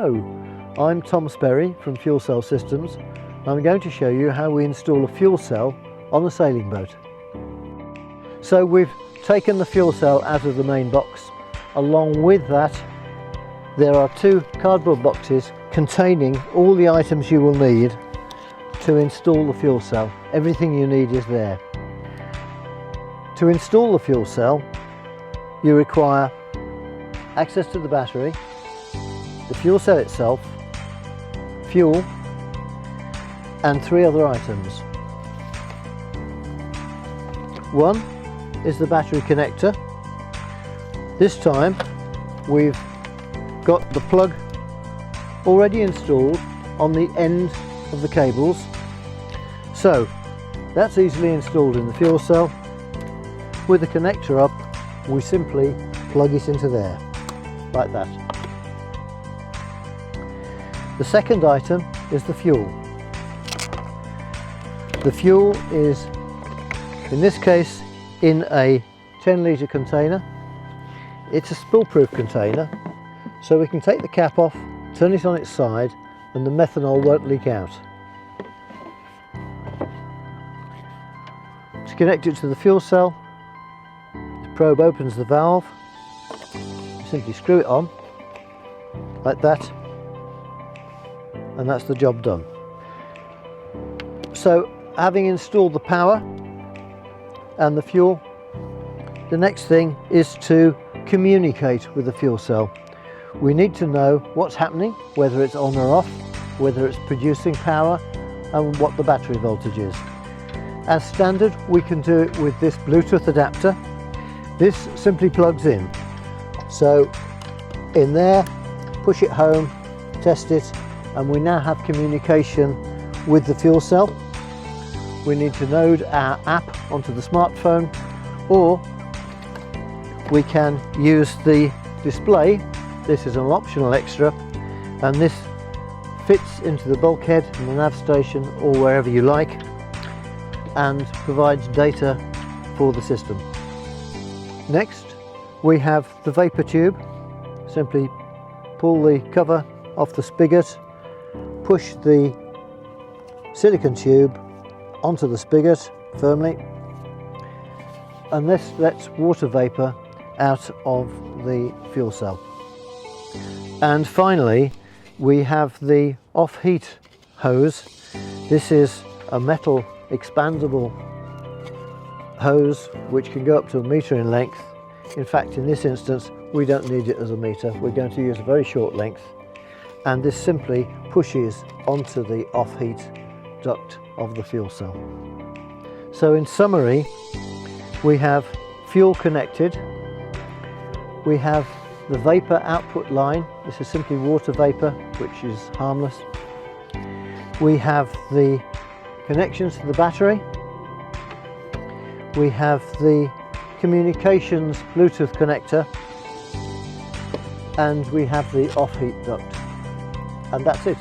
Hello, I'm Tom Sperry from Fuel Cell Systems. I'm going to show you how we install a fuel cell on a sailing boat. So we've taken the fuel cell out of the main box. Along with that, there are two cardboard boxes containing all the items you will need to install the fuel cell. Everything you need is there. To install the fuel cell, you require access to the battery, the fuel cell itself, fuel, and three other items. One is the battery connector. This time we've got the plug already installed on the end of the cables, so that's easily installed in the fuel cell. With the connector up, we simply plug it into there, like that. The second item is the fuel. The fuel is, in this case, in a 10-litre container. It's a spill-proof container, so we can take the cap off, turn it on its side, and the methanol won't leak out. To connect it to the fuel cell, the probe opens the valve. You simply screw it on, like that, and that's the job done. So, having installed the power and the fuel, the next thing is to communicate with the fuel cell. We need to know what's happening, whether it's on or off, whether it's producing power, and what the battery voltage is. As standard, we can do it with this Bluetooth adapter. This simply plugs in. So in there, push it home, test it, and we now have communication with the fuel cell. We need to load our app onto the smartphone, or we can use the display. This is an optional extra, and this fits into the bulkhead in the nav station or wherever you like, and provides data for the system. Next, we have the vapor tube. Simply pull the cover off the spigot, push the silicone tube onto the spigot firmly, and this lets water vapor out of the fuel cell. And finally, we have the off-heat hose. This is a metal expandable hose which can go up to 1 metre in length. In fact, in this instance, we don't need it as a metre. We're going to use a very short length, and this simply pushes onto the off-heat duct of the fuel cell. So in summary, we have fuel connected, we have the vapor output line. This is simply water vapor, which is harmless. We have the connections to the battery, we have the communications Bluetooth connector, and we have the off-heat duct, and that's it.